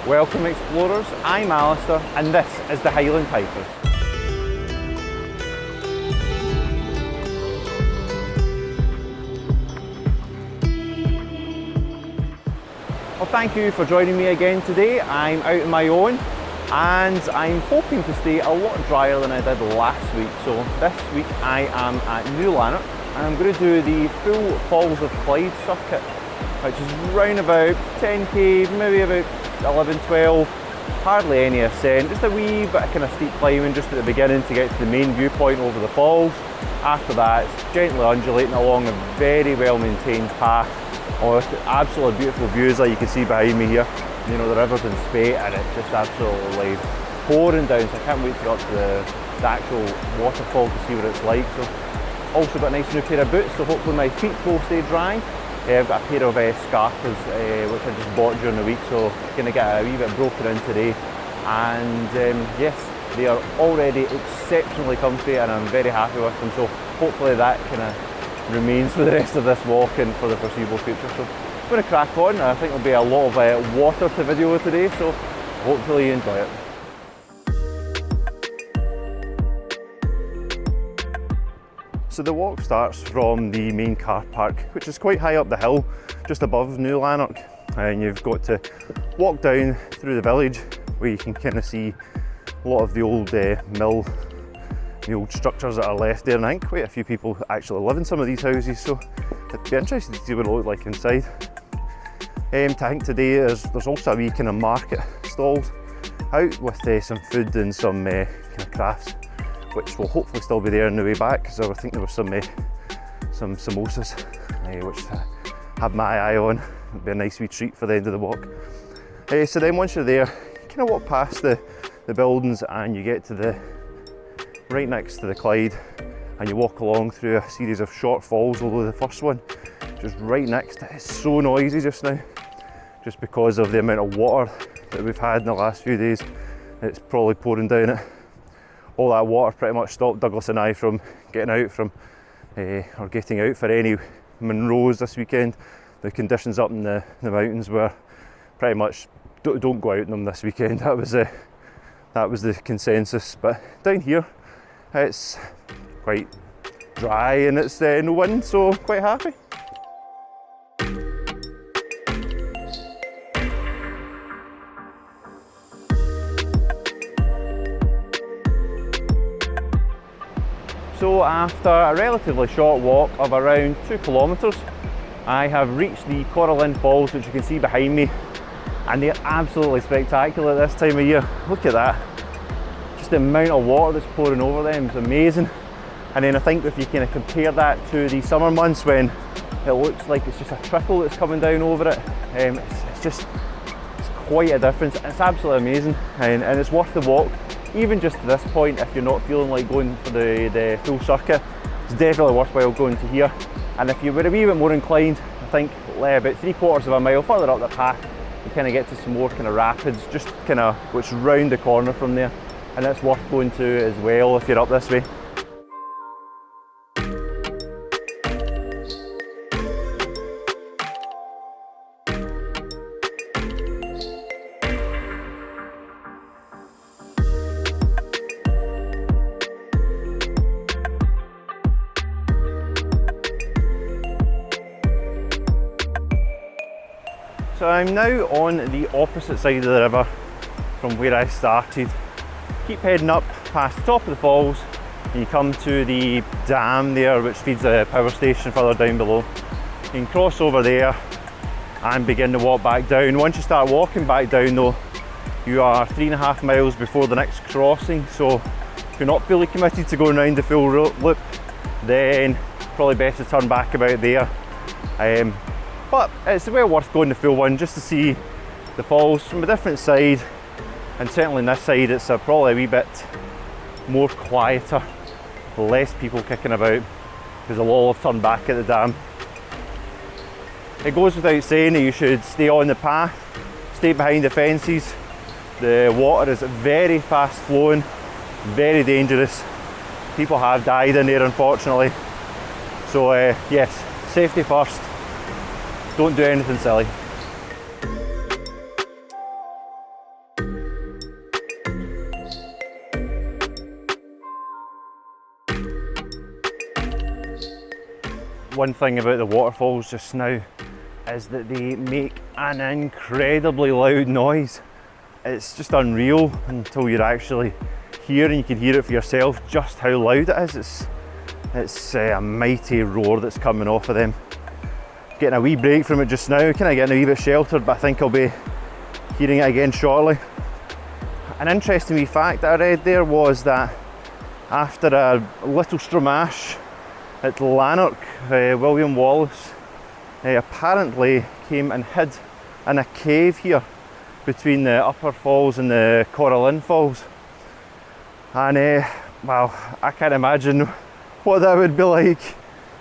Welcome explorers, I'm Alistair and this is the Highland Pipers. Well, thank you for joining me again today. I'm out on my own and I'm hoping to stay a lot drier than I did last week. So this week I am at New Lanark and I'm going to do the full Falls of Clyde circuit, which is round about 10k, maybe about 11, 12, hardly any ascent, just a wee bit of kind of steep climbing just at the beginning to get to the main viewpoint over the falls. After that it's gently undulating along a very well maintained path with absolutely beautiful views like you can see behind me here. You know, the river's in spate and it's just absolutely pouring down, so I can't wait to go up to the actual waterfall to see what it's like. So also got a nice new pair of boots, so hopefully my feet will stay dry. I've got a pair of scarpers which I just bought during the week, so going to get a wee bit broken in today. And yes, they are already exceptionally comfy and I'm very happy with them, so hopefully that kind of remains for the rest of this walk and for the foreseeable future. So I'm going to crack on. I think there'll be a lot of water to video today, so hopefully you enjoy it. So the walk starts from the main car park, which is quite high up the hill, just above New Lanark, and you've got to walk down through the village where you can kind of see a lot of the old mill, the old structures that are left there, and I think quite a few people actually live in some of these houses, so it'd be interesting to see what it looks like inside. I think today there's also a wee kind of market stalled out with some food and some kind of crafts, which will hopefully still be there on the way back, because I think there was some samosas, which I have my eye on. It'll be a nice wee treat for the end of the walk. So then once you're there, you kind of walk past the buildings and you get to the right next to the Clyde, and you walk along through a series of short falls, although the first one just right next to it is so noisy just now, just because of the amount of water that we've had in the last few days. It's probably pouring down it. All that water pretty much stopped Douglas and I from getting out for any Munros this weekend. The conditions up in the mountains were pretty much don't go out in them this weekend. That was the consensus. But down here it's quite dry and it's no wind, so quite happy. So after a relatively short walk of around 2 kilometres, I have reached the Corra Linn Falls, which you can see behind me, and they're absolutely spectacular this time of year. Look at that, just the amount of water that's pouring over them is amazing. And then I think if you kind of compare that to the summer months when it looks like it's just a trickle that's coming down over it, it's quite a difference. It's absolutely amazing, and it's worth the walk. Even just to this point, if you're not feeling like going for the full circuit, it's definitely worthwhile going to here. And if you were a wee bit more inclined, I think about 3/4 of a mile further up the path, you kind of get to some more kind of rapids, just kind of which round the corner from there, and it's worth going to as well if you're up this way. So I'm now on the opposite side of the river from where I started. Keep heading up past the top of the falls and you come to the dam there which feeds the power station further down below. You can cross over there and begin to walk back down. Once you start walking back down though, you are 3.5 miles before the next crossing, so if you're not fully committed to going around the full loop, then probably best to turn back about there. But it's well worth going the full one just to see the falls from a different side, and certainly on this side it's probably a wee bit more quieter, less people kicking about because they'll all have turned back at the dam. It goes without saying that you should stay on the path, stay behind the fences. The water is very fast flowing, very dangerous. People have died in there unfortunately. So yes, safety first. Don't do anything silly. One thing about the waterfalls just now is that they make an incredibly loud noise. It's just unreal until you're actually here and you can hear it for yourself just how loud it is. It's a mighty roar that's coming off of them. Getting a wee break from it just now, kind of getting a wee bit sheltered, but I think I'll be hearing it again shortly. An interesting wee fact that I read there was that after a little stramash at Lanark, William Wallace apparently came and hid in a cave here between the upper falls and the Corra Linn falls. And well, I can't imagine what that would be like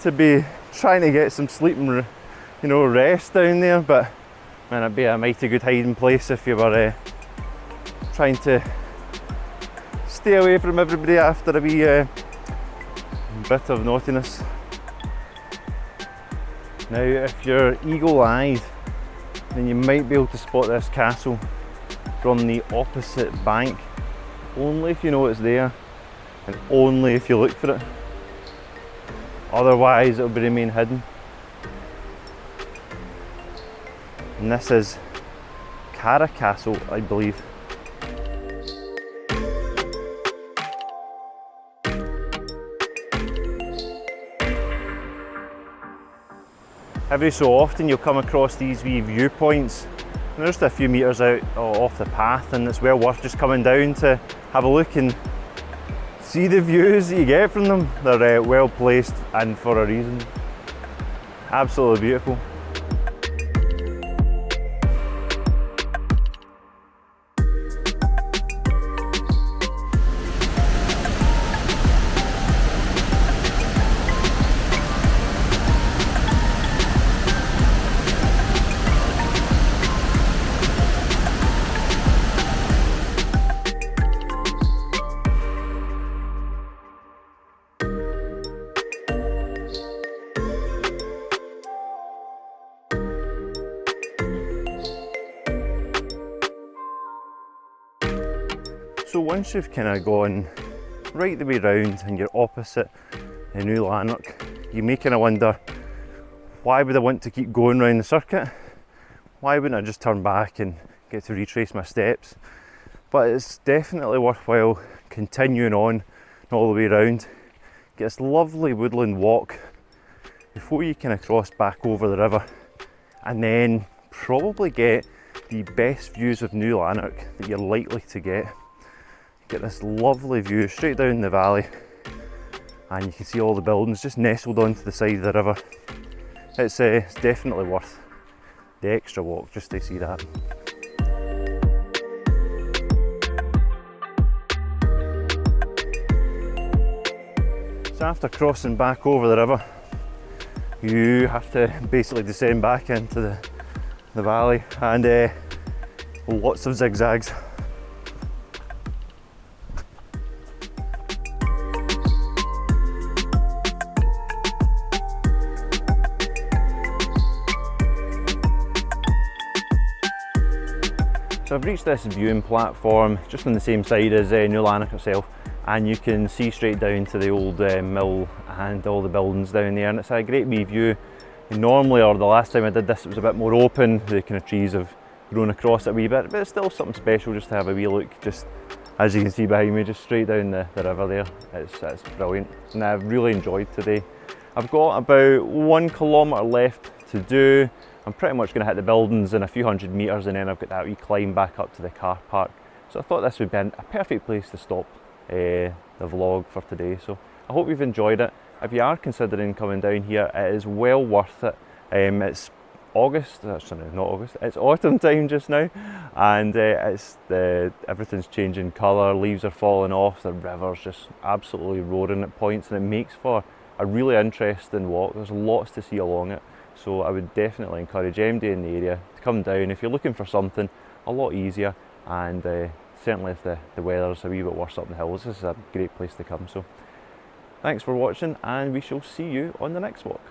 to be trying to get some sleep and rest down there, but man, it'd be a mighty good hiding place if you were trying to stay away from everybody after a wee bit of naughtiness. Now, if you're eagle-eyed, then you might be able to spot this castle from the opposite bank, only if you know it's there and only if you look for it. Otherwise, it'll remain hidden. And this is Corra Castle, I believe. Every so often you'll come across these wee viewpoints, and they're just a few metres out off the path, and it's well worth just coming down to have a look and see the views that you get from them. They're well placed and for a reason. Absolutely beautiful. So once you've kind of gone right the way round and you're opposite the new Lanark, you may kind of wonder, why would I want to keep going round the circuit? Why wouldn't I just turn back and get to retrace my steps? But it's definitely worthwhile continuing on all the way around. Get this lovely woodland walk before you kind of cross back over the river, and then probably get the best views of New Lanark that you're likely to get. Get this lovely view straight down the valley, and you can see all the buildings just nestled onto the side of the river. It's definitely worth the extra walk just to see that. So after crossing back over the river, you have to basically descend back into the valley, and lots of zigzags. So I've reached this viewing platform just on the same side as New Lanark itself, and you can see straight down to the old mill and all the buildings down there, and it's a great wee view. And normally, or the last time I did this, it was a bit more open, the kind of trees have grown across it a wee bit, but it's still something special just to have a wee look, just as you can see behind me, just straight down the river there. It's brilliant, and I've really enjoyed today. I've got about 1 kilometre left to do. I'm pretty much going to hit the buildings in a few hundred metres, and then I've got that wee climb back up to the car park. So I thought this would be a perfect place to stop the vlog for today. So I hope you've enjoyed it. If you are considering coming down here, it is well worth it. It's August, sorry, not August, it's autumn time just now, and everything's changing colour, leaves are falling off, the river's just absolutely roaring at points, and it makes for a really interesting walk. There's lots to see along it. So I would definitely encourage anybody in the area to come down if you're looking for something a lot easier, and certainly if the weather's a wee bit worse up the hills, this is a great place to come. So thanks for watching, and we shall see you on the next walk.